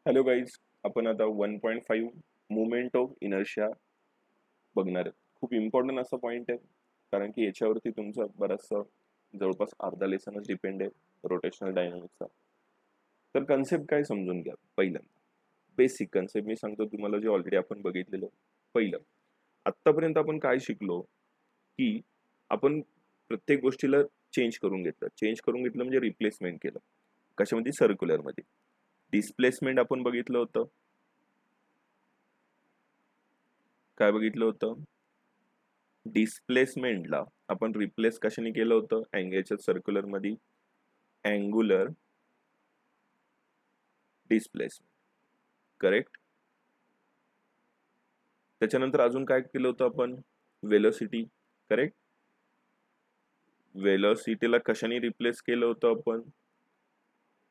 Hello guys, आपण आता 1.5 movement of inertia बघणार आहे. खूप इम्पॉर्टंट असा पॉईंट आहे, कारण की याच्यावरती तुमचं बराचसा जवळपास अर्धा लेसनच डिपेंड आहे रोटेशनल डायनामिक्सचा. तर कन्सेप्ट काय समजून घ्या. पहिल्यांदा बेसिक कन्सेप्ट मी सांगतो तुम्हाला, जे ऑलरेडी आपण बघितलेलं. पहिलं, आत्तापर्यंत आपण काय शिकलो की आपण प्रत्येक गोष्टीला चेंज करून घेतलं म्हणजे रिप्लेसमेंट केलं. कशामध्ये? सर्क्युलरमध्ये. डिस्प्लेसमेंट आपण बघितलं होतं. काय बघितलं होतं? डिस्प्लेसमेंटला आपण रिप्लेस कशाने केलं होतं? अँगलच्या सर्क्युलर मध्ये अँगुलर डिस्प्लेसमेंट. करेक्ट. त्याच्यानंतर अजून काय केलं होतं आपण? वेलोसिटी. करेक्ट. वेलोसिटीला कशाने रिप्लेस केलं होतं आपण?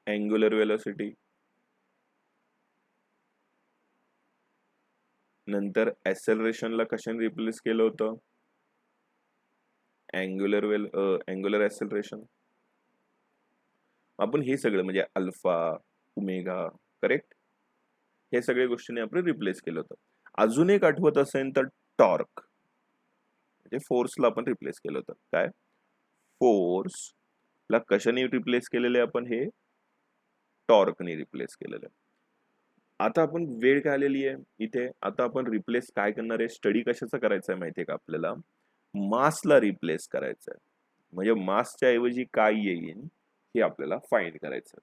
Angular velocity. नंतर ऍक्सेलरेशनला कशाने रिप्लेस केलं होतं? Angular acceleration. आपण हे सगळं म्हणजे अल्फा, ओमेगा, करेक्ट, हे सगळ्या गोष्टींनी आपण रिप्लेस केलं होतं. अजून एक आठवत असेल तर टॉर्क, म्हणजे फोर्सला आपण रिप्लेस केलं होतं. काय? फोर्सला कशाने रिप्लेस केलेले आपण? हे टॉर्कने रिप्लेस केलेलं. आता आपण वेळ काय आलेली आहे इथे, आता आपण रिप्लेस काय करणार आहे? स्टडी कशाचा करायचा आहे माहितीये का आपल्याला? मासला रिप्लेस करायचं आहे. म्हणजे मासच्या ऐवजी काय येईल हे आपल्याला फाइंड करायचं.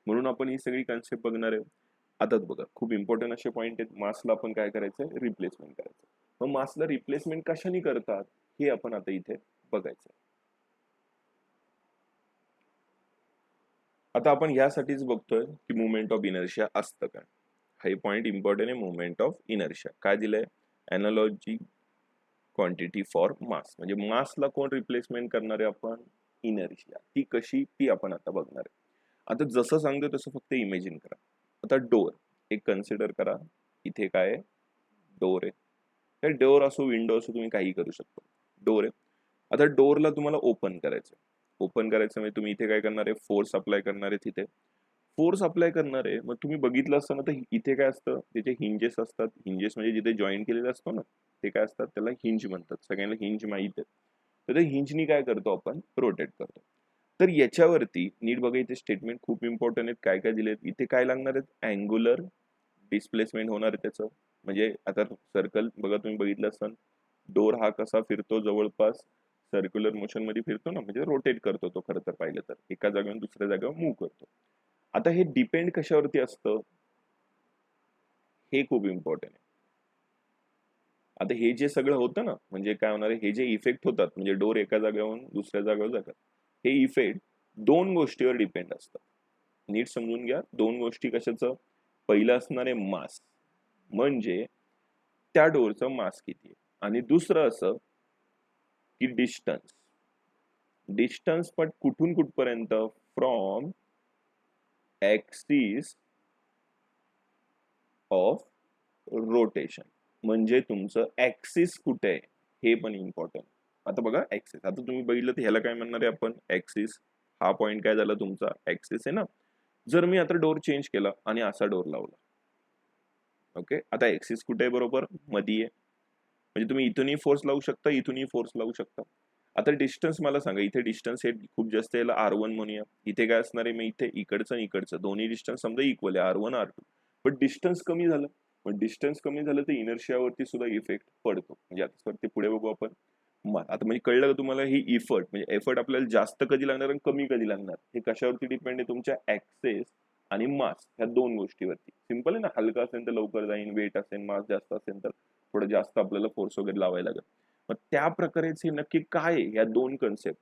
म्हणून आपण ही सगळी कन्सेप्ट बघणार आहे. आता बघा, खूप इम्पॉर्टंट असे पॉइंट आहेत. मासला आपण काय करायचंय? रिप्लेसमेंट करायचं. मग मासला रिप्लेसमेंट कशाने करतात हे आपण आता इथे बघायचं. आता आपण यासाठीच बघतोय की मुवमेंट ऑफ इनर्शिया असतं काय. हा पॉइंट इम्पॉर्टंट आहे. मुवमेंट ऑफ इनर्शिया काय दिलंय? Analogy quantity for mass. म्हणजे मासला कोण रिप्लेसमेंट करणार आहे आपण? इनर्शिया. ती कशी, ती आपण आता बघणार आहे. आता जसं सांगतो तसं फक्त इमेजिन करा. आता डोर एक कन्सिडर करा. इथे काय आहे? डोर आहे. तर डोर असो, विंडो असो, तुम्ही काही करू शकता. डोर आहे. आता डोरला तुम्हाला ओपन करायचं. ओपन करायचं म्हणजे तुम्ही इथे काय करणार आहे? फोर्स अप्लाय करणार आहे. तिथे फोर्स अप्लाय करणार आहे. मग तुम्ही बघितलं असतं ना, तर इथे काय असतं? त्याचे हिंजेस असतात. हिंजेस म्हणजे जिथे जॉईन केलेलं असतो ना, ते काय असतात? त्याला हिंज म्हणतात. सगळ्यांना हिंज माहित आहे. तर त्या हिंजनी काय करतो आपण? रोटेट करतो. तर याच्यावरती नीट बघा, इथे स्टेटमेंट खूप इम्पॉर्टंट आहेत. काय काय दिलेत इथे? काय लागणार आहेत? अँगुलर डिस्प्लेसमेंट होणार आहे त्याचं. म्हणजे आता सर्कल बघा, तुम्ही बघितलं असाल, डोर हा कसा फिरतो? जवळपास सर्क्युलर मोशन मध्ये फिरतो ना, म्हणजे रोटेट करतो तो. खरं तर पाहिलं तर एका जागेवरून दुसऱ्या जागेवर मूव्ह करतो. आता हे डिपेंड कशावरती असतं? हे खूप इम्पॉर्टंट आहे. आता हे जे सगळं होतं ना, म्हणजे काय होणार आहे? हे जे इफेक्ट होतात, म्हणजे डोर एका जागेवरून दुसऱ्या जागेवर जातात, हे इफेक्ट दोन गोष्टीवर डिपेंड असतात. नीट समजून घ्या. दोन गोष्टी कशाचं? पहिलं असणार आहे मास, म्हणजे त्या डोरचं मास किती आहे. आणि दुसरं असं की डिस्टन्स. डिस्टन्स पण कुठून कुठपर्यंत? From axis of rotation. म्हणजे तुमचं ऍक्सिस कुठे आहे हे पण इम्पॉर्टंट. आता बघा ऍक्सिस, आता तुम्ही बघितलं तर ह्याला काय म्हणणार आहे आपण? ऍक्सिस. हा पॉइंट काय झाला? तुमचा ऍक्सिस आहे ना. जर मी आता डोर चेंज केला आणि असा डोर लावला, ओके, आता ऍक्सिस कुठे आहे? बरोबर मध्ये आहे. म्हणजे तुम्ही इथूनही फोर्स लावू शकता, इथूनही फोर्स लावू शकता. आता डिस्टन्स मला सांगा. इथे डिस्टन्स हे खूप जास्त, याला R1 म्हणूया. इथे काय असणार आहे? मग इथे इकडचं आणि इकडचं दोन्ही डिस्टन्स समजा इक्वल आहे, R1 R2. पण डिस्टन्स कमी झालं. पण डिस्टन्स कमी झालं तर इनर्शियावरती सुद्धा इफेक्ट पडतो. म्हणजे आता ते पुढे बघू आपण. आता म्हणजे कळलं का तुम्हाला? ही इफर्ट, म्हणजे एफर्ट आपल्याला जास्त कधी लागणार आणि कमी कधी लागणार, हे कशावरती डिपेंड आहे? तुमच्या ऍक्सेस आणि मास, ह्या दोन गोष्टीवरती. सिंपल आहे ना. हलका असेल तर लवकर जाईन, वेट असेल, मास जास्त असेल तर थोडं जास्त आपल्याला फोर्स वगैरे लावायला लागेल. मग त्या प्रकारेच नक्की काय आहे ह्या दोन कन्सेप्ट?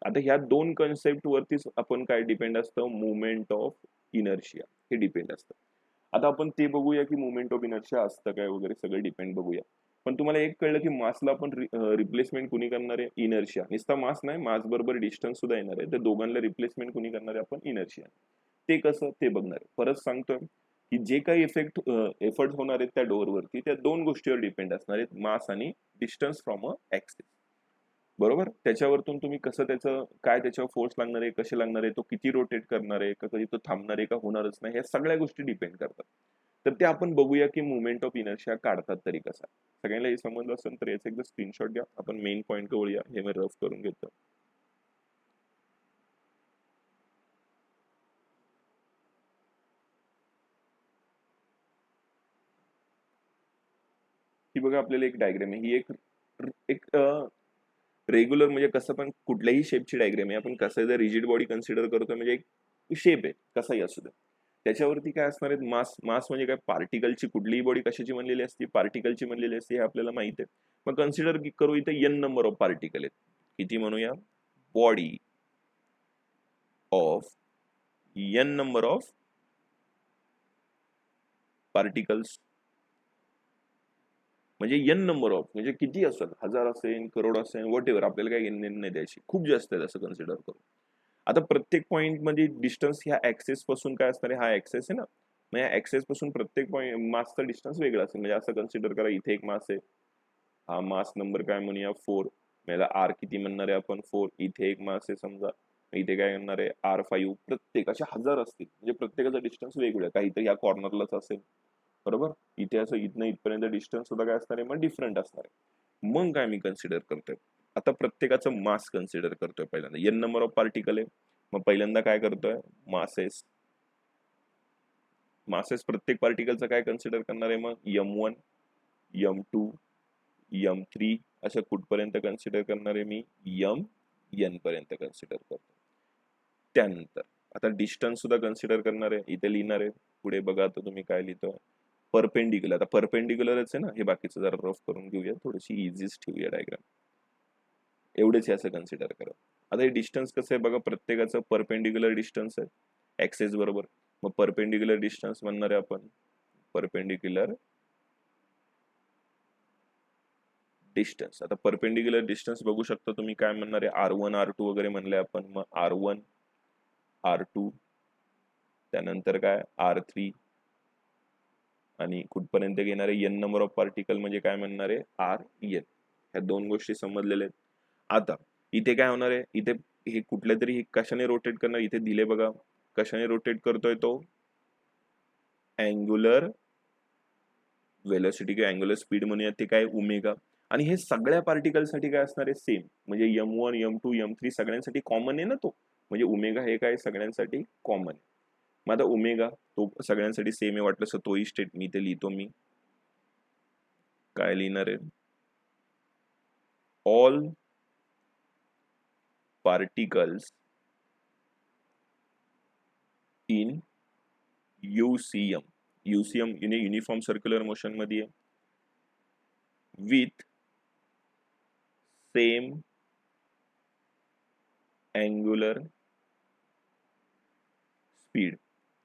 आता ह्या दोन कन्सेप्ट वरतीच आपण काय डिपेंड असतं? मुवमेंट ऑफ इनर्शिया हे डिपेंड असतं. आता आपण ते बघूया की मुवमेंट ऑफ इनर्शिया असतं काय वगैरे, सगळं डिपेंड बघूया. पण तुम्हाला एक कळलं की मासला आपण रिप्लेसमेंट कुणी करणार आहे? इनर्शिया. नुसता मास नाही, मास बरोबर डिस्टन्स सुद्धा येणार आहे. तर दोघांना रिप्लेसमेंट कुणी करणार आहे? आपण इनर्शिया. ते कसं ते बघणार आहे. परत सांगतोय की जे काही एफर्ट होणार आहेत त्या डोअरवरती, त्या दोन गोष्टीवर डिपेंड असणार आहेत, मास आणि डिस्टन्स फ्रॉम अ ऍक्सिस. बरोबर. त्याच्यावरतून तुम्ही कसं त्याचं काय त्याच्यावर फोर्स लागणार आहे, कसे लागणार आहे, तो किती रोटेट करणार आहे, का कधी तो थांबणार आहे का होणारच नाही, ह्या सगळ्या गोष्टी डिपेंड करतात. तर ते आपण बघूया की मुवमेंट ऑफ इनर्शिया काढतात तरी कसा. सगळ्यांना हे समजलं असेल तर याचा एकदा स्क्रीनशॉट घ्या. आपण मेन पॉईंट करूया. हे मी रफ करून घेतो. ही बघा आपल्याला एक डायग्राम आहे. ही एक रेग्युलर म्हणजे कसं पण कुठल्याही शेपची डायग्राम आहे. आपण कसं जर रिजिड बॉडी कन्सिडर करतो म्हणजे एक शेप आहे कसाही असू दे. त्याच्यावरती काय असणार आहे मास. मास म्हणजे काय पार्टिकलची कुठलीही बॉडी कशाची बनलेली असते पार्टिकलची बनलेली असते हे आपल्याला माहित आहे. मग कन्सिडर करू इथे एन नंबर ऑफ पार्टिकल आहेत. किती म्हणूया body of N number of particles म्हणजे एन नंबर ऑफ म्हणजे किती असेल 1000 असेल करोड असेल वॉट एव्हर आपल्याला काही नाही द्यायची खूप जास्त आहे असं कन्सिडर करू. आता प्रत्येक पॉईंट मध्ये डिस्टन्स ह्या ऍक्सेस पासून काय असणार आहे हा ऍक्सेस आहे ना मग या ऍक्सेस पासून प्रत्येक पॉईंट मासचा डिस्टन्स वेगळा असेल म्हणजे असं कन्सिडर करा इथे एक मास आहे हा मास नंबर काय म्हणूया 4 याला आर किती म्हणणार आहे आपण 4 इथे एक मास आहे समजा इथे काय म्हणणार आहे R5 प्रत्येक असे 1000 असतील म्हणजे प्रत्येकाचा डिस्टन्स वेगवेगळा काहीतरी या कॉर्नरलाच असेल बरोबर इथे असं इथनं इथपर्यंत डिस्टन्स सुद्धा काय असणार आहे मग डिफरंट असणार आहे मग काय मी कन्सिडर करतोय आता प्रत्येकाचं मास कन्सिडर करतोय पहिल्यांदा एन नंबर ऑफ पार्टिकल आहे मग पहिल्यांदा काय करतोय मासेस मासेस प्रत्येक पार्टिकलचं काय कन्सिडर करणार आहे मग M1 M2 M3 असं कुठपर्यंत कन्सिडर करणार आहे मी N पर्यंत कन्सिडर करतो त्यानंतर आता डिस्टन्स सुद्धा कन्सिडर करणार आहे इथे लिहिणार आहे पुढे बघा आता तुम्ही काय लिहितो परपेंडिक्युलर आता परपेंडिक्युलरच आहे ना हे बाकीचं जरा रफ करून घेऊया थोडीशी इझीच ठेवूया डायग्राम एवढेच असं कन्सिडर करा आता हे डिस्टन्स कसं आहे बघा प्रत्येकाचं परपेंडिक्युलर डिस्टन्स आहे ऍक्सेस बरोबर मग परपेंडिक्युलर डिस्टन्स म्हणणार आहे आपण परपेंडिक्युलर डिस्टन्स आता परपेंडिक्युलर डिस्टन्स बघू शकता तुम्ही काय म्हणणार आहे R1 R2 वगैरे म्हणले आपण मग R1 R2 त्यानंतर काय R3 आणि कुठपर्यंत घेणार आहे एन नंबर ऑफ पार्टिकल म्हणजे काय म्हणणार आहे RN ह्या दोन गोष्टी समजलेल्या आहेत आता इथे काय होणार आहे इथे हे कुठल्या तरी कशाने रोटेट करणार इथे दिले बघा कशाने रोटेट करतोय तो अँग्युलर वेलोसिटी किंवा अँग्युलर स्पीड म्हणूया ते काय ओमेगा आणि हे सगळ्या पार्टिकल साठी काय असणार आहे सेम म्हणजे M1 M2 M3 सगळ्यांसाठी कॉमन आहे ना तो म्हणजे ओमेगा हे काय सगळ्यांसाठी कॉमन आहे मग आता ओमेगा तो सगळ्यांसाठी सेम आहे वाटलं तोही स्टेट मी ते लिहितो मी काय लिहिणार आहे all particles in UCM uniform circular motion मध्ये with same angular speed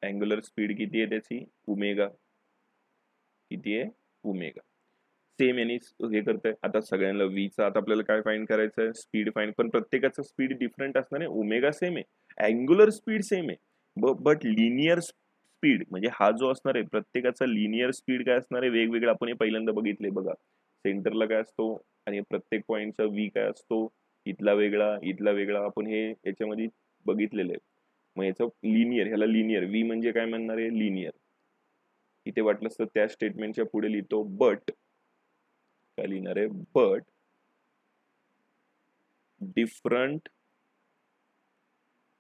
angular speed किती आहे त्याची ओमेगा किती आहे ओमेगा सेम यांनी हे करतंय आता सगळ्यांना चा आता आपल्याला काय फाइंड करायचं आहे स्पीड फाइंड पण प्रत्येकाचं स्पीड डिफरंट असणार आहे ओमेगा सेम आहे अँग्युलर स्पीड सेम आहे बट लिनियर स्पीड म्हणजे हा जो असणार आहे प्रत्येकाचा लिनियर स्पीड काय असणार आहे वेगवेगळं आपण हे पहिल्यांदा बघितले बघा सेंटरला काय असतो आणि प्रत्येक पॉइंटचा V काय असतो इथला वेगळा आपण हे याच्यामध्ये बघितलेलं आहे मग याचं लिनियर ह्याला लिनियर V म्हणजे काय म्हणणार आहे लिनियर इथे वाटलं तर त्या स्टेटमेंटच्या पुढे लिहितो बट काय लिहिणार आहे बट डिफरंट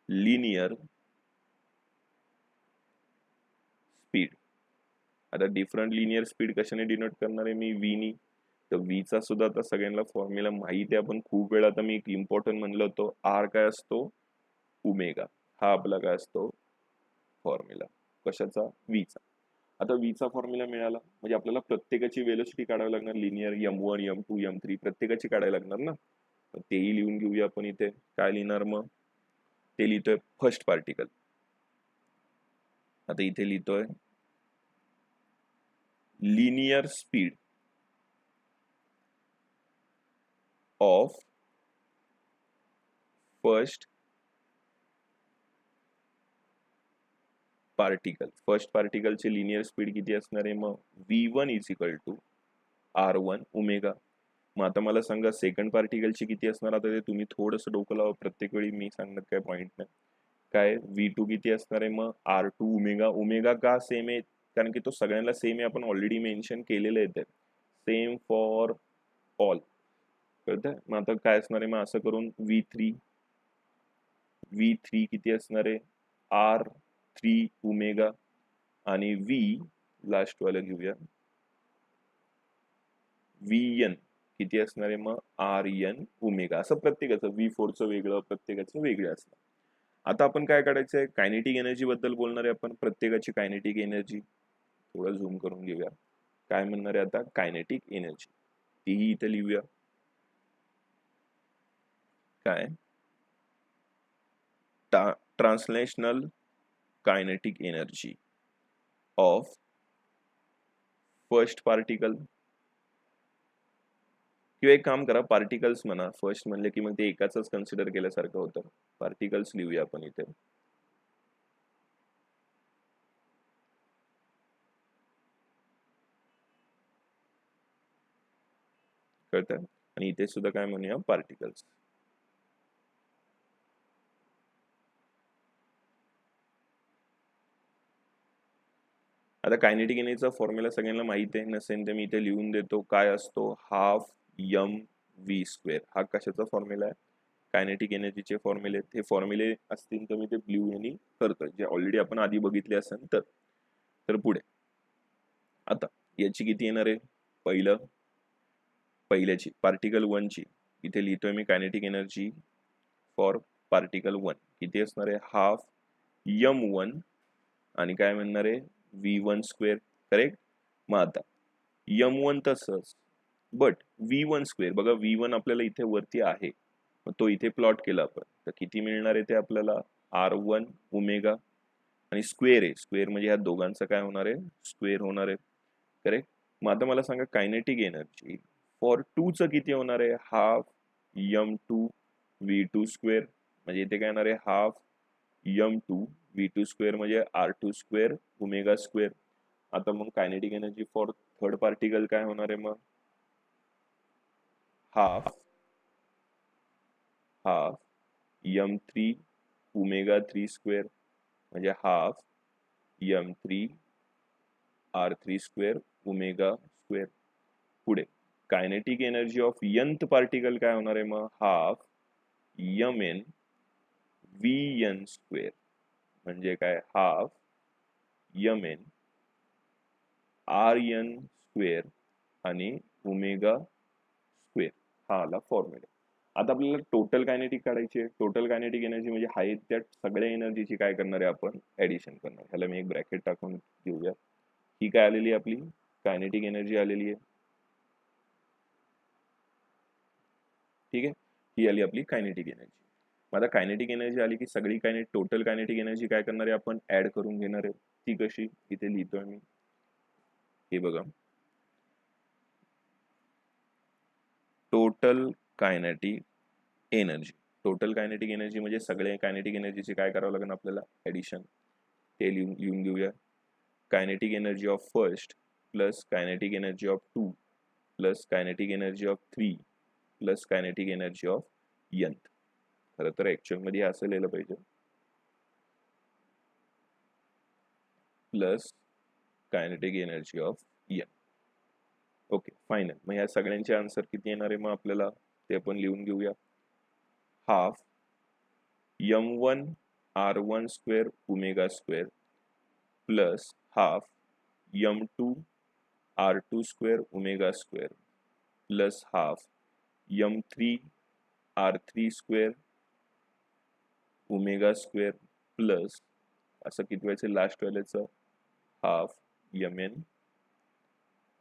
लिनियर स्पीड आता डिफरंट लिनियर स्पीड कशाने डिनोट करणार आहे मी V नी तर V चा सुद्धा आता सगळ्यांना फॉर्म्युला माहिती आहे आपण खूप वेळा आता मी एक इम्पॉर्टंट म्हणलं होतो R काय असतो ओमेगा हा आपला काय असतो फॉर्म्युला कशाचा V चा आता V चा फॉर्म्युला मिळाला म्हणजे आपल्याला प्रत्येकाची वेलोसिटी काढावी लागणार लिनियर M1 M2 M3 प्रत्येकाची काढायला लागणार ना तेही लिहून घेऊया आपण इथे काय लिहिणार मग ते लिहितोय फर्स्ट पार्टिकल आता इथे लिहितोय लिनियर स्पीड ऑफ फर्स्ट पार्टिकलचे लिनियर स्पीड किती असणार आहे मग V1 is equal to R1 omega मग आता मला सांगा सेकंड पार्टिकलची किती असणार, आता ते तुम्ही थोडंसं डोकं लावा, प्रत्येक वेळी मी सांगण्यात काय पॉईंट नाही. काय V2 किती असणार आहे मग R2 ओमेगा. ओमेगा का सेम आहे, कारण की तो सगळ्यांना सेम आहे, आपण ऑलरेडी मेन्शन केलेलं आहे ते, सेम फॉर ऑल. कळतंय? मग आता काय असणार आहे, मग असं करून V3 किती असणार आहे R3 ओमेगा, आणि V लास्ट वाला घेऊया Vn किती असणार आहे मग Rn ओमेगा. असं प्रत्येकाचं V4चं वेगळं, प्रत्येकाचं वेगळं असणार. आता आपण काय काढायचं आहे, कायनेटिक एनर्जी बद्दल बोलणार आहे आपण. प्रत्येकाची कायनेटिक एनर्जी थोडं झूम करून घेऊया. काय म्हणणार आहे आता, कायनेटिक एनर्जी तीही इथे लिहूया. काय translational kinetic energy of first particle, किंवा एक काम करा पार्टिकल्स म्हणा, फर्स्ट म्हणले की मग ते एकाच कन्सिडर केल्यासारखं होतं. पार्टिकल्स लिहूया आपण इथे. कळतंय? आणि इथे सुद्धा काय म्हणूया, पार्टिकल्स. आता कायनेटिक एनर्जीचा फॉर्म्युला सगळ्यांना माहिती आहे, नसेल तर मी इथे लिहून देतो. काय असतो, हाफ mv². हा कशाचा फॉर्म्युला आहे, कायनेटिक एनर्जीचे फॉर्म्युले. हे फॉर्म्युले असतील तर मी ते ब्ल्यू यांनी करतोय, जे ऑलरेडी आपण आधी बघितले असेल तर पुढे. आता याची किती येणार आहे, पहिल्याची पार्टिकल 1 ची इथे लिहितोय मी, कायनेटिक एनर्जी फॉर पार्टिकल 1 किती असणार आहे, हाफ m1, आणि काय म्हणणार आहे V1². करेक्ट. मग आता m1 तसंच, बट V1² बघा, V1 आपल्याला इथे वरती आहे, मग तो इथे प्लॉट केला आपण, तर किती मिळणार आहे ते आपल्याला R1 ओमेगा, आणि स्क्वेअर आहे, स्क्वेअर म्हणजे ह्या दोघांचं काय होणार आहे, स्क्वेअर होणार आहे. करेक्ट. मग आता मला सांगा कायनेटिक एनर्जी फॉर 2 चं किती होणार आहे, हाफ m2 V2², म्हणजे इथे काय येणार आहे, हाफ m2 V2² म्हणजे R2² ओमेगा². आता मग kinetic energy for third particle काय होणार आहे मग, हाफ m3 ओमेगा3² म्हणजे हाफ m3 R3² ओमेगा². पुढे kinetic energy of nth particle काय होणार आहे मग, हाफ mn Vn² म्हणजे काय, हाफ mn Rn² आणि ओमेगा². हा आला फॉर्म्युला. आता आपल्याला टोटल कायनेटिक काढायची आहे. टोटल कायनेटिक एनर्जी म्हणजे आहे त्या सगळ्या एनर्जीची काय करणार आहे आपण, ऍडिशन करणार. ह्याला मी एक ब्रॅकेट टाकून घेऊया. ही काय आलेली आहे आपली कायनेटिक एनर्जी आलेली आहे. ठीक आहे, ही आली आपली कायनेटिक एनर्जी. आता कायनेटिक एनर्जी आली की सगळी टोटल कायनेटिक एनर्जी काय करणार आहे आपण, ऍड करून घेणार आहे. ती कशी, इथे लिहितोय मी, हे बघा, total kinetic energy. Total kinetic energy म्हणजे सगळे कायनेटिक एनर्जीचे काय करावं लागेल आपल्याला, ऍडिशन. ते लिहून घेऊया. Kinetic energy of first plus kinetic energy of 2 plus kinetic energy of 3 plus kinetic energy of nth. खरं तर ऍक्च्युअल मध्ये असं लिहिलं पाहिजे, plus kinetic energy of n. Okay, final. मग ह्या सगळ्यांचे आन्सर किती येणार आहे मग आपल्याला, ते आपण लिहून घेऊया. Half m1 R1² omega plus half m2 R2² omega plus half m3 R3² omega plus असं किती व्हायचं लास्ट वाल्याचं, हाफ mn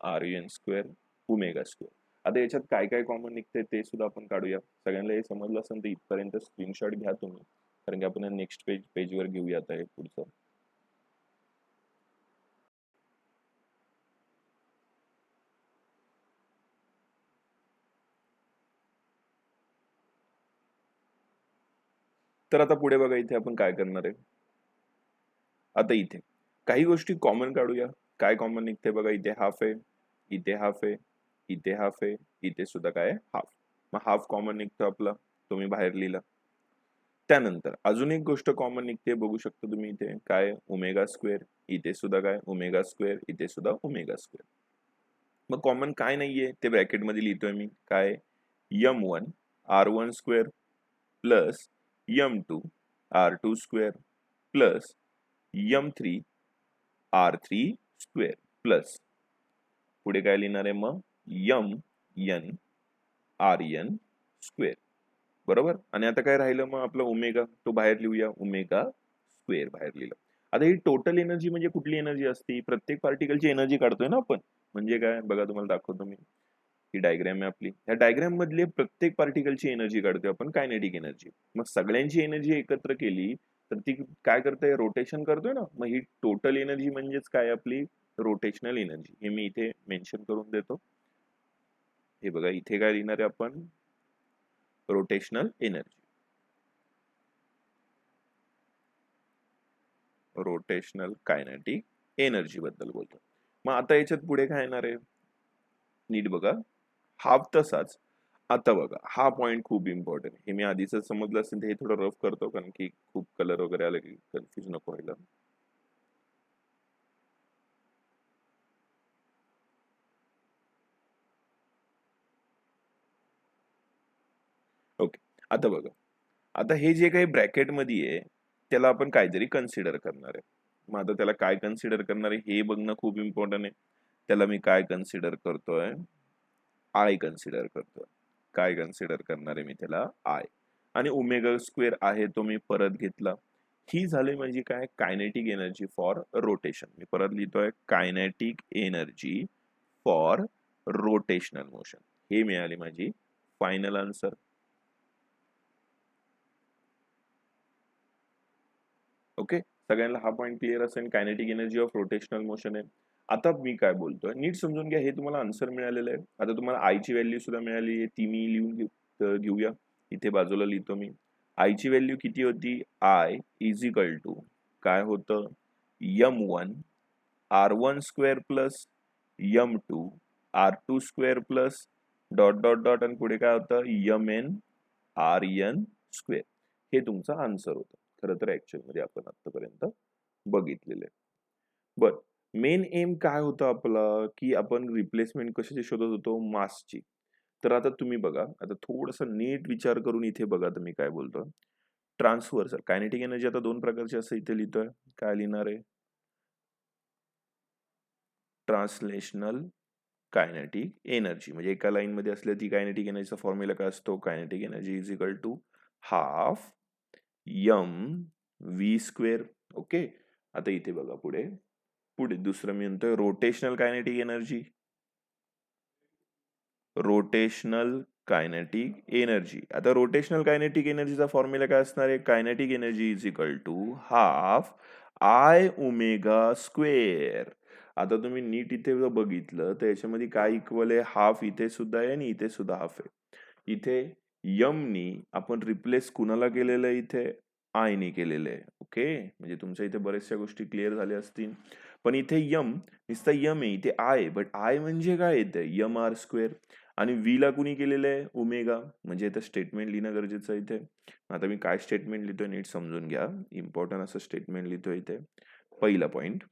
Rn² ओमेगा². आता याच्यात काय काय कॉमन निघते ते सुद्धा आपण काढूया. सगळ्यांना हे समजलं असेल तर इथपर्यंत स्क्रीनशॉट घ्या तुम्ही, कारण की आपण नेक्स्ट पेजवर घेऊया आता हे पुढचं. तर आता पुढे बघा, इथे आपण काय करणार आहे. आता इथे काही गोष्टी कॉमन काढूया. काय कॉमन निघते बघा, इथे हाफ आहे, इथे हाफ आहे, इथे हाफ आहे, इथे सुद्धा काय आहे हाफ. मग हाफ कॉमन निघतो आपला, तुम्ही बाहेर लिहिला. त्यानंतर अजून एक गोष्ट कॉमन निघते, बघू शकता तुम्ही इथे काय ओमेगा स्क्वेअर, इथे सुद्धा काय ओमेगा स्क्वेअर, इथे सुद्धा ओमेगा स्क्वेअर. मग कॉमन काय नाहीये ते ब्रॅकेट मध्ये लिहितोय मी, काय m1 r1 square plus m2 r2 square plus m3 r3 square plus पुढे काय लिहिणार आहे मग m rn स्क्वेअर. बरोबर. आणि आता काय राहिलं मग आपलं ओमेगा, तो बाहेर लिहूया, ओमेगा स्क्वेअर बाहेर लिहिलं. आता ही टोटल एनर्जी म्हणजे कुठली एनर्जी असते, प्रत्येक पार्टिकलची एनर्जी काढतोय ना आपण. म्हणजे काय बघा, तुम्हाला दाखवतो मी, ही डायग्राम आहे आपली. ह्या डायग्राम मधले प्रत्येक पार्टिकलची एनर्जी काढतोय आपण, कायनेटिक एनर्जी. मग सगळ्यांची एनर्जी एकत्र केली तर ती काय करते, रोटेशन करतोय ना. मग ही टोटल एनर्जी म्हणजेच काय आपली रोटेशनल एनर्जी. हे मी इथे मेन्शन करून देतो. हे बघा इथे काय लिहिणार आहे आपण, rotational energy. Rotational kinetic energy बद्दल बोलतो. मग आता याच्यात पुढे काय येणार आहे, नीट बघा. हाफ तसाच. आता बघा हा पॉइंट खूप इम्पॉर्टंट आहे. हे मी आधीच समजलं असेल तर हे थोडं रफ करतो, कारण की खूप कलर वगैरे आले की कन्फ्युज नको व्हायला. ओके. आता बघा, आता हे जे काही ब्रॅकेट मध्ये आहे त्याला आपण काहीतरी कन्सिडर करणार आहे. मग आता त्याला काय कन्सिडर करणार आहे हे बघणं खूप इम्पॉर्टंट आहे. त्याला मी काय कन्सिडर करतोय, आय कन्सिडर करतोय. काय कन्सिडर करणार आहे मी त्याला, आय. आणि ओमेगा स्क्वेअर आहे तो मी परत घेतला. ही झाली म्हणजे काय, कायनेटिक एनर्जी फॉर रोटेशन. मी परत लिहितोय, kinetic energy for rotational motion. हे मिळाली माझी फायनल आन्सर. ओके, सगळ्यांना हा पॉइंट क्लिअर असेल, kinetic energy of rotational motion आहे. आता मी काय बोलतोय नीट समजून घ्या. हे तुम्हाला आन्सर मिळालेलं आहे. आता तुम्हाला आय ची व्हॅल्यू सुद्धा मिळाली आहे, ती मी लिहून घेऊया. इथे बाजूला लिहितो मी. आय ची व्हॅल्यू किती होती, आय इज इक्वल टू काय होतं, m1 r1 square plus m2 r2 square plus dot dot dot आणि पुढे काय होतं mn rn स्क्वेअर. हे तुमचं आन्सर होतं. खरं तर ऍक्च्युअल मध्ये आपण आतापर्यंत बघितलेलं आहे. बर, मेन एम काय होतं आपलं, की आपण रिप्लेसमेंट कशाची शोधत होतो, मासची. तर आता तुम्ही बघा, आता थोडस नीट विचार करून इथे बघा तुम्ही काय बोलतो. ट्रान्सव्हर्सल कायनेटिक एनर्जी आता दोन प्रकारची असं इथे लिहितोय. काय लिहिणार आहे, ट्रान्सलेशनल कायनेटिक एनर्जी. म्हणजे एका लाईन मध्ये असल्या ती कायनेटिक एनर्जीचा फॉर्म्युला काय असतो, kinetic energy is equal to half m v square. Okay. आता इथे बघा पुढे पुढे दुसरं मी म्हणतोय rotational kinetic energy. Rotational kinetic energy. आता रोटेशनल कायनेटिक एनर्जीचा फॉर्म्युला काय असणार आहे, kinetic energy is equal to half I omega square. आता तुम्ही नीट इथे जर बघितलं तर याच्यामध्ये काय इक्वल आहे, हाफ इथे सुद्धा आहे आणि इथे सुद्धा हाफ आहे. इथे यम नी आपण रिप्लेस कुणाला केलेलं आहे, इथे आय ने केलेलं आहे. ओके, म्हणजे तुमच्या इथे बऱ्याचशा गोष्टी क्लिअर झाल्या असतील. पण इथे यम नुसता यम आहे, इथे आय, बट आय म्हणजे काय येते यम आर स्क्वेअर. आणि व्ही ला कुणी केलेलं आहे, ओमेगा. म्हणजे इथे स्टेटमेंट लिहिणं गरजेचं आहे इथे. आता मी काय स्टेटमेंट लिहितोय नीट समजून घ्या. इम्पॉर्टंट असं स्टेटमेंट लिहितोय इथे. पहिला पॉइंट,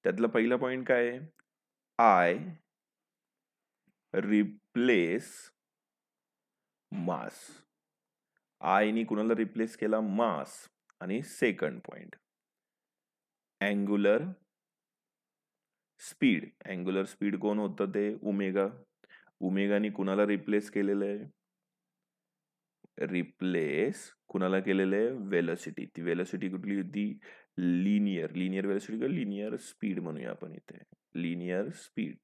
त्यातला पहिला पॉइंट काय आहे, आय रिप्लेस मास. आय नी कुणाला रिप्लेस केला, मास. आणि second point, angular speed. Angular speed कोण होतं, ते ओमेगा. ओमेगानी कुणाला रिप्लेस केलेलं आहे, रिप्लेस कुणाला केलेलं आहे, वेलोसिटी. ती वेलोसिटी कुठली होती, लिनियर. लिनियर वेलोसिटी किंवा लिनियर स्पीड म्हणूया आपण इथे, लिनियर स्पीड.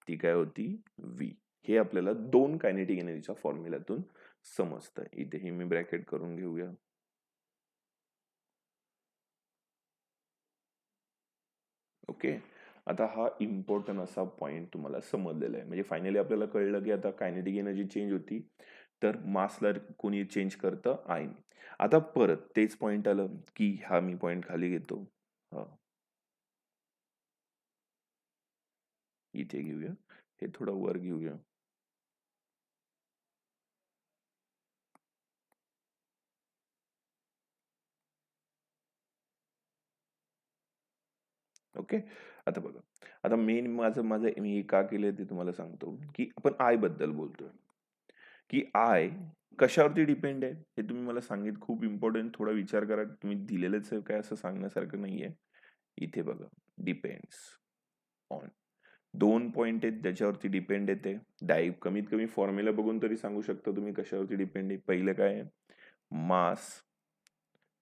ती काय होती, व्ही. हे आपल्याला दोन कायनेटिक एनर्जीच्या फॉर्म्युल्यातून समजतं. इथेही मी ब्रॅकेट करून घेऊया. ओके. आता हा इम्पॉर्टंट असा पॉइंट तुम्हाला समजलेला आहे. म्हणजे फायनली आपल्याला कळलं की आता कायनेटिक एनर्जी चेंज होती तर मासला कोणी चेंज करतं, आय. आता परत तेच पॉइंट आलं की हा मी पॉइंट खाली घेतो, हा इथे घेऊया. हे थोडं वर घेऊया. ओके. आता बघा, आता मेन माझं माझं मी हे का केलंय ते तुम्हाला सांगतो, की आपण आय बद्दल बोलतोय, की आय कशावरती डिपेंड आहे हे तुम्ही मला सांगित. खूप इम्पॉर्टंट, थोडा विचार करा. तुम्ही दिलेलंच आहे काय असं सांगण्यासारखं नाहीये. इथे बघा, डिपेंड्स ऑन 2 पॉइंट आहेत ज्याच्यावरती डिपेंड येते. कमीत कमी फॉर्म्युला बघून तरी सांगू शकता तुम्ही कशावरती डिपेंड आहे. पहिलं काय आहे, मास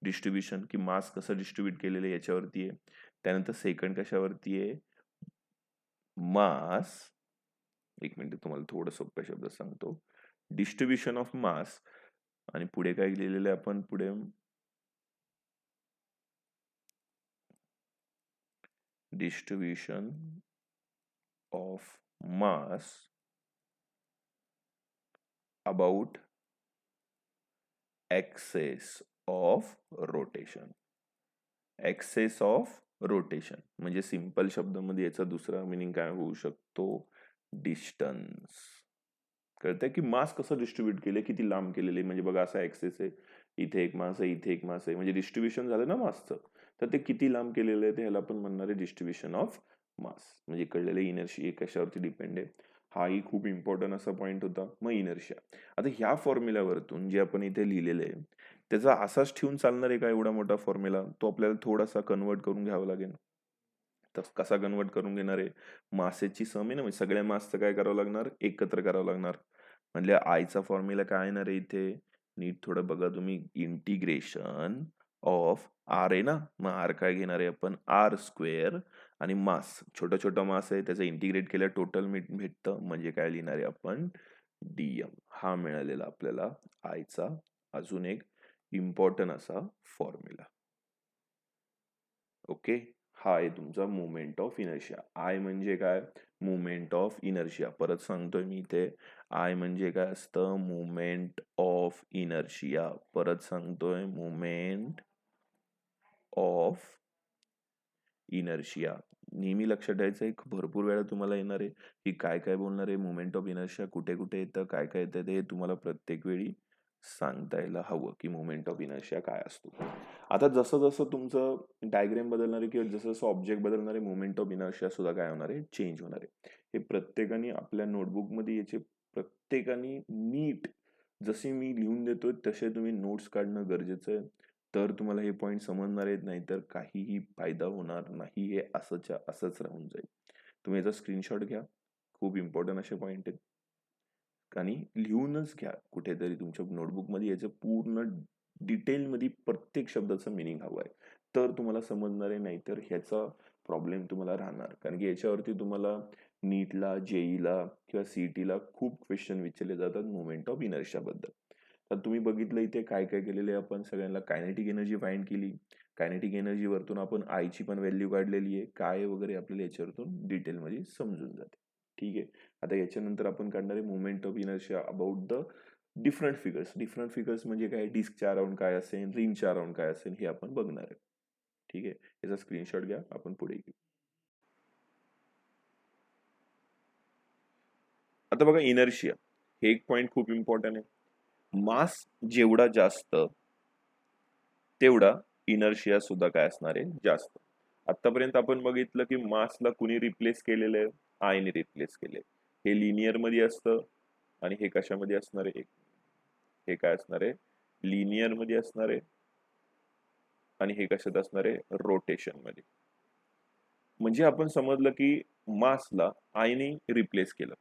डिस्ट्रीब्युशन, की मास कसं डिस्ट्रीब्यूट केलेलं आहे याच्यावरती आहे. त्यानंतर सेकंड कशावरती आहे, मास, एक मिनिट तुम्हाला थोडं सोप्या शब्दात सांगतो, डिस्ट्रीब्युशन ऑफ मास. आणि पुढे काय लिहिलेलं आहे आपण, पुढे distribution of mass about axis of rotation. Axis of rotation म्हणजे सिंपल शब्दामध्ये याचा दुसरा मिनिंग काय होऊ शकतो, डिस्टन्स. कळतंय की मास कसं डिस्ट्रीब्यूट केले, किती लांब केलेले. म्हणजे बघा असा एक्सेस आहे, इथे एक मास आहे, इथे एक मास आहे, म्हणजे डिस्ट्रीब्युशन झालं ना मासचं. तर ते किती लांब केलेलं आहे ते ह्याला आपण म्हणणार आहे डिस्ट्रीब्युशन ऑफ मास. म्हणजे कळलेलं इनर्शिया कशावरती डिपेंड आहे. हाही खूप इम्पॉर्टंट असा पॉईंट होता. मग इनर्शिया, आता ह्या फॉर्म्युल्यावरतून जे आपण इथे लिहिलेलं आहे त्याचा असाच ठेवून चालणार आहे का एवढा मोठा फॉर्म्युला, तो आपल्याला थोडासा कन्वर्ट करून घ्यावा लागेल. तर कसा कन्वर्ट करून घेणार आहे, मासेची सम आहे ना, म्हणजे सगळ्या मासचं काय करावं लागणार, एकत्र करावं लागणार. म्हणजे आयचा फॉर्म्युला काय येणार आहे इथे, नीट थोडं बघा तुम्ही, इंटिग्रेशन ऑफ आर आहे ना, मग आर काय घेणार आहे आपण, आर स्क्वेअर, आणि मास छोटं छोटं मास आहे त्याचं इंटिग्रेट केलं टोटल भेटतं, म्हणजे काय लिहिणार आहे आपण, डीएम. हा मिळालेला आपल्याला आयचा अजून एक इम्पॉर्टंट असा फॉर्म्युला. ओके. हा आहे तुमचा मुवमेंट ऑफ इनर्शिया. आय म्हणजे काय, मुवमेंट ऑफ इनर्शिया. परत सांगतोय मी इथे, आय म्हणजे काय असतं, मुवमेंट ऑफ इनर्शिया. परत सांगतोय, मुवमेंट ऑफ इनर्शिया. नेहमी लक्षात ठेवायचं आहे, भरपूर वेळा तुम्हाला येणार आहे की काय काय बोलणार आहे, मुवमेंट ऑफ इनर्शिया कुठे कुठे येतं, काय काय येतं, ते तुम्हाला प्रत्येक वेळी सांगता यायला हवं की मुवमेंट ऑफ इनर्शिया काय असतो. आता जसं जसं तुमचं डायग्राम बदलणार आहे किंवा जसं जसं ऑब्जेक्ट बदलणार आहे, मुवमेंट ऑफ इनर्शिया सुद्धा काय होणार आहे, चेंज होणार आहे. हे प्रत्येकाने आपल्या नोटबुकमध्ये याचे प्रत्येकाने नीट, जसे मी लिहून देतोय तसे तुम्ही नोट्स काढणं गरजेचं आहे. तर तुम्हाला हे पॉईंट समजणार आहेत, नाही तर काहीही फायदा होणार नाही. हे असंच्या असंच राहून जाईल. तुम्ही याचा स्क्रीनशॉट घ्या, खूप इम्पॉर्टंट असे पॉईंट आहेत. आणि लिहूनच घ्या कुठेतरी तुमच्या नोटबुकमध्ये, याचं पूर्ण डिटेलमध्ये प्रत्येक शब्दाचं मिनिंग हवं आहे, तर तुम्हाला समजणार आहे. नाहीतर ह्याचा प्रॉब्लेम तुम्हाला राहणार, कारण की याच्यावरती तुम्हाला नीटला, जेईला किंवा सीईटीला खूप क्वेश्चन विचारले जातात मुवमेंट ऑफ इनर्शिया बद्दल. तर तुम्ही बघितलं इथे काय काय केलेले आहे आपण, सगळ्यांना कायनेटिक एनर्जी फाइंड केली. कायनेटिक एनर्जी वरतून आपण आयची पण व्हॅल्यू काढलेली आहे, काय वगैरे आपल्याला याच्यावरतून डिटेलमध्ये समजून जाते. ठीक आहे. आता याच्यानंतर आपण काढणार आहे movement of inertia about the different figures. Different figures म्हणजे काय, डिस्कच्या अराउंड काय असेल, रिंगच्या अराउंड काय असेल, हे आपण बघणार आहे. ठीक आहे. याचा स्क्रीनशॉट घ्या, आपण पुढे घेऊ. आता बघा, इनर्शिया हे एक पॉइंट खूप इम्पॉर्टंट आहे. मास जेवढा जास्त तेवढा इनर्शिया सुद्धा काय असणार आहे, जास्त. आतापर्यंत आपण बघितलं की मासला कुणी रिप्लेस केलेलं आहे, आयने रिप्लेस केले. हे लिनियर मध्ये असतं आणि हे कशामध्ये असणार आहे, हे काय असणार आहे, लिनियर मध्ये असणार आहे, आणि हे कशात असणार आहे, रोटेशन मध्ये. म्हणजे आपण समजलं की मासला आयने रिप्लेस केलं,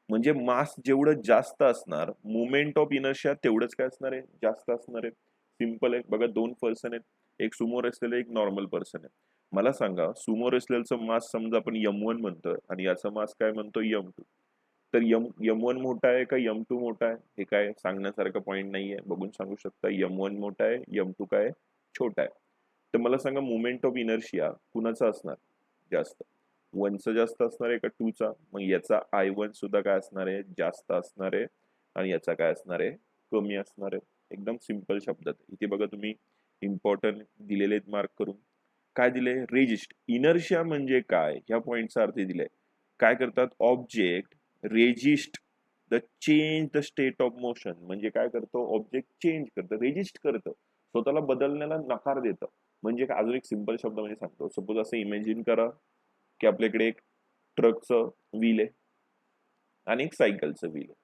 म्हणजे मास जेवढं जास्त असणार, मुवमेंट ऑफ इनर्शिया तेवढंच काय असणार आहे, जास्त असणार आहे. सिंपल आहे बघा, दोन पर्सन आहेत, एक सुमो रेसलर, एक नॉर्मल पर्सन आहे. मला सांगा, सुमो रेसलरचं मास समजा आपण M1 म्हणतोय आणि याचा मास काय म्हणतो, M2. तर M1 मोठा आहे का M2 मोठा आहे, हे काय सांगण्यासारखं पॉईंट नाहीये. बघून सांगू शकता, M1 मोठा आहे, M2 काय छोटा आहे. तर मला सांगा, मुवमेंट ऑफ इनर्शिया कुणाचा असणार जास्त, 1चा जास्त असणार आहे का 2चा? मग याचा I1 सुद्धा काय असणार आहे, जास्त असणार आहे, आणि याचा काय असणार आहे, कमी असणार आहे. एकदम सिंपल शब्दात इथे बघा तुम्ही, इम्पॉर्टंट दिलेले मार्क करून. काय दिले, रेजिस्ट. इनर्शिया म्हणजे काय, ह्या पॉइंटचा अर्थ दिलाय. काय करतात, object resist the change the state of motion, म्हणजे काय करतो, ऑब्जेक्ट चेंज करतं, रेजिस्ट करतं, स्वतःला बदलण्याला नकार देतं. म्हणजे अजून एक सिंपल शब्द म्हणजे सांगतो, सपोज असं इमॅजिन करा की आपल्याकडे एक ट्रकचं व्हील आहे आणि एक सायकलचं व्हील आहे.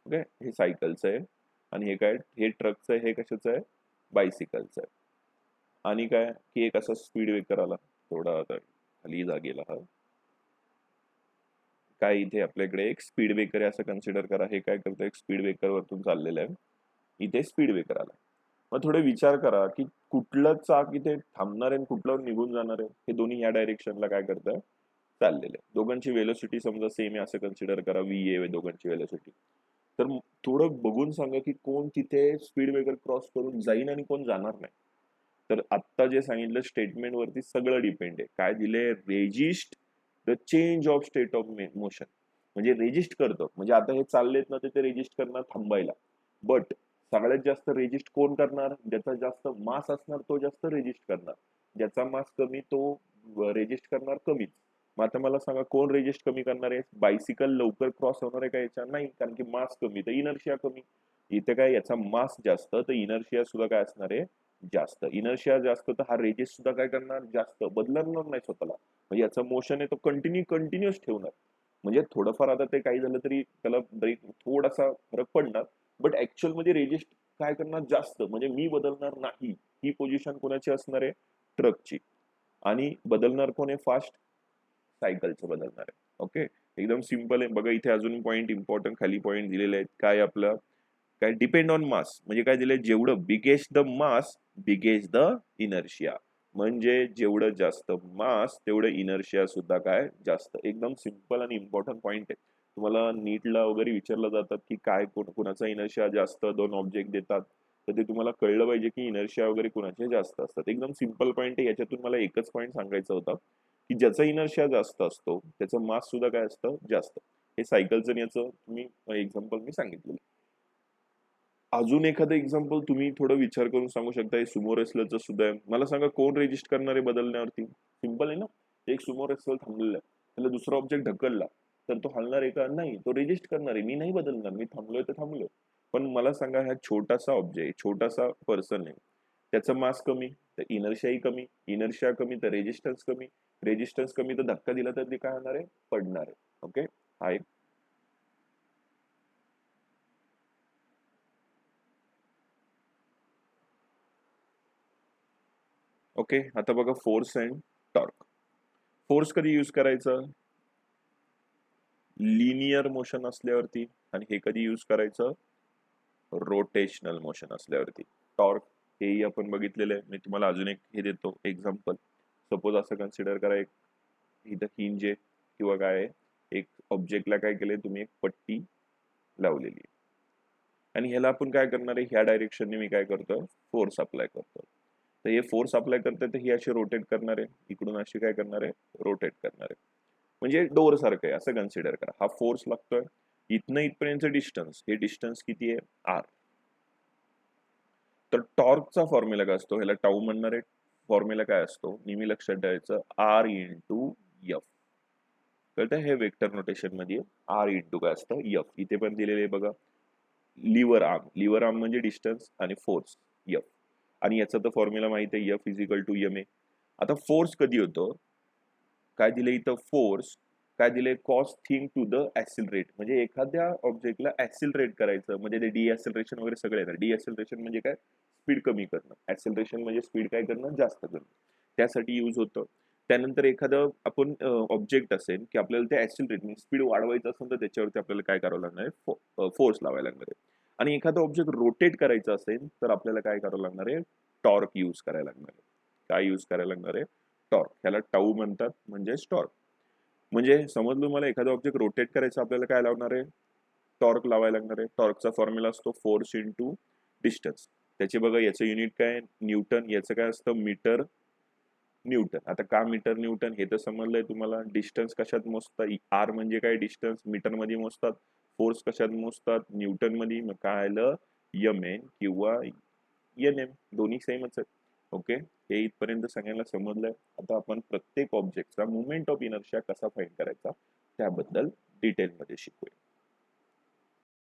ओके, हे सायकलचं आहे आणि हे काय, हे ट्रकचं आहे, हे कशाचं आहे, बायसिकलचं आहे. आणि काय की एक असा स्पीड ब्रेकर आला, थोडा आता खाली जागेला हा, काय इथे आपल्याकडे एक स्पीड ब्रेकर आहे असं कन्सिडर करा. हे काय करतं, एक स्पीड ब्रेकर वरतून चाललेलं आहे, इथे स्पीड ब्रेकर आला. मग थोडे विचार करा की कुठलं चाक इथे थांबणार आहे आणि कुठलं निघून जाणार आहे. हे दोन्ही या डायरेक्शनला काय करतं, चाललेले. दोघांची वेलोसिटी समजा सेम आहे असं कन्सिडर करा, व्ही आहे दोघांची वेलोसिटी. तर थोडं बघून सांगा की कोण तिथे स्पीड ब्रेकर क्रॉस करून जाईन आणि कोण जाणार नाही. तर आत्ता जे सांगितलं स्टेटमेंट वरती सगळं डिपेंड आहे. काय दिले, resist the change of state of motion, म्हणजे रेजिस्ट करतं. म्हणजे आता हे चाललेत ना, ते रेजिस्ट करणार थांबायला. बट सगळ्यात जास्त रेजिस्ट कोण करणार, ज्याचा जास्त मास असणार तो जास्त रेजिस्ट करणार, ज्याचा मास कमी तो रेजिस्ट करणार कमीच. मग आता मला सांगा कोण रेजिस्ट कमी करणार आहे, बायसिकल लवकर क्रॉस होणार आहे का याच्या, नाही, कारण की मास कमी तर इनर्शिया कमी. इथे काय, याचा मास जास्त तर इनर्शिया सुद्धा काय असणार आहे, जास्त. इनर्शिया जास्त तर हा रेजिस्ट सुद्धा काय करणार, जास्त, बदलणार नाही स्वतःला. म्हणजे याचं मोशन आहे तो कंटिन्युअस ठेवणार. म्हणजे थोडंफार आता ते काही झालं तरी त्याला ब्रेक थोडासा फरक पडणार, बट ऍक्च्युअल मध्ये रेजिस्ट काय करणार, जास्त. म्हणजे मी बदलणार नाही, ही पोझिशन कोणाची असणार आहे, ट्रकची. आणि बदलणार कोण आहे, फास्ट, सायकलचं बदलणार आहे. ओके, एकदम सिंपल आहे. बघा इथे अजून पॉईंट इम्पॉर्टंट खाली पॉईंट दिलेले आहेत. काय आपलं, काय डिपेंड ऑन मास, म्हणजे काय दिलंय, जेवढं biggest the mass biggest the inertia, म्हणजे जेवढं जास्त मास तेवढं इनर्शिया सुद्धा काय जास्त. एकदम सिंपल आणि इम्पॉर्टंट पॉईंट आहे. तुम्हाला नीटला वगैरे विचारलं जातात की काय कोणाचा इनर्शिया जास्त, दोन ऑब्जेक्ट देतात तर ते तुम्हाला कळलं पाहिजे की इनर्शिया वगैरे कोणाचे जास्त असतात. एकदम सिंपल पॉईंट आहे. याच्यातून मला एकच पॉईंट सांगायचा होता की ज्याचा इनर्शिया जास्त असतो त्याचं मास सुद्धा काय असतं, जास्त. हे सायकलचं याचं तुम्ही एक्झाम्पल मी सांगितलेलं. अजून एखादं एक्झाम्पल तुम्ही थोडं विचार करून सांगू शकता. हे सुमो रेसलरचं सुद्धा आहे. मला सांगा कोण रेजिस्ट करणार आहे बदलण्यावरती, सिंपल आहे ना. एक सुमो रेसलर थांबलेला आहे, त्याला दुसरा ऑब्जेक्ट ढकलला तर तो हलणार आहे का, नाही, तो रेजिस्ट करणार आहे. मी नाही बदलणार, मी थांबलोय तर थांबलोय. पण मला सांगा हा छोटासा ऑब्जेक्ट, छोटासा पर्सन आहे, त्याचं मास कमी तर इनर्शियाही कमी, इनर्शिया कमी तर रेजिस्टन्स कमी, रेजिस्टन्स कमी तर धक्का दिला तर ते काय होणार आहे, पडणार आहे. ओके, हा एक. ओके, आता बघा फोर्स अँड टॉर्क. फोर्स कधी यूज करायचं, लिनियर मोशन असल्यावरती, आणि हे कधी यूज करायचं, रोटेशनल मोशन असल्यावरती. टॉर्क हेही आपण बघितलेलं आहे. मी तुम्हाला अजून एक हे देतो एक्झाम्पल. सपोज असं कन्सिडर करा, एक इथं हिंज आहे किंवा काय आहे, एक ऑब्जेक्टला काय केलंय तुम्ही, एक पट्टी लावलेली आहे आणि ह्याला आपण काय करणार आहे, ह्या डायरेक्शनने मी काय करतो, फोर्स अप्लाय करतो. तर हे फोर्स अप्लाय करते तर ही अशी रोटेट करणार आहे, इकडून अशी काय करणार आहे, रोटेट करणार आहे. म्हणजे डोर सारखं आहे असं कन्सिडर करा. हा फोर्स लागतोय, इथनं इथपर्यंत डिस्टन्स, हे डिस्टन्स किती आहे, आर. तर टॉर्कचा फॉर्म्युला काय असतो, ह्याला टाऊ म्हणणार आहे. फॉर्म्युला काय असतो, नेहमी लक्षात ठेवायचं, आर इंटू एफ. कळतं, हे वेक्टर नोटेशन मध्ये आर इंटू काय असतं, एफ. इथे पण दिलेले बघा, लिव्हर आर्म, लिव्हर आर्म म्हणजे डिस्टन्स आणि फोर्स एफ. आणि याचा तर फॉर्म्युला माहिती आहे, F is equal to M A. आता फोर्स कधी होतो, काय दिले इथं, फोर्स काय दिले, कॉस थिंग टू द ऍक्सिलरेट. म्हणजे एखाद्या ऑब्जेक्टला ऍक्सिलरेट करायचं, म्हणजे ते डिऍक्सिलरेशन वगैरे सगळे येणार. डिऍक्सिलरेशन म्हणजे काय, स्पीड कमी करणं, ऍक्सिलरेशन म्हणजे स्पीड काय करणं, जास्त करणं, त्यासाठी यूज होतं. त्यानंतर एखादं आपण ऑब्जेक्ट असेल की आपल्याला ते ऍक्सिलरेट म्हणजे स्पीड वाढवायचं असेल तर त्याच्यावरती आपल्याला काय करावं लागणार आहे, फोर्स लावायला लागणार आहे. आणि एखादं ऑब्जेक्ट रोटेट करायचं असेल तर आपल्याला काय करावं लागणार आहे, टॉर्क यूज करायला लागणार आहे. काय यूज करायला लागणार आहे, टॉर्क. ह्याला टाऊ म्हणतात, म्हणजे टॉर्क. म्हणजे समजलं मला, एखादा ऑब्जेक्ट रोटेट करायचं आपल्याला काय लावणार आहे, टॉर्क लावायला लागणार आहे. टॉर्कचा फॉर्म्युला असतो फोर्स इंटू डिस्टन्स. त्याचे बघा याचं युनिट काय, न्यूटन. याचं काय असतं, मीटर न्यूटन. आता का मीटर न्यूटन हे तर समजलंय तुम्हाला. डिस्टन्स कशात मोजतात, आर म्हणजे काय, डिस्टन्स मीटर मध्ये मोजतात. फोर्स कशात मोजतात, न्यूटन मध्ये. मग काय आलं, एम एन किंवा एन एम, दोन्ही सेमच आहेत. ओके, हे इथपर्यंत सगळ्यांना समजलंय. आता आपण प्रत्येक ऑब्जेक्टचा मुवमेंट ऑफ इनर्शिया कसा फाइंड करायचा त्याबद्दल डिटेलमध्ये शिकूया.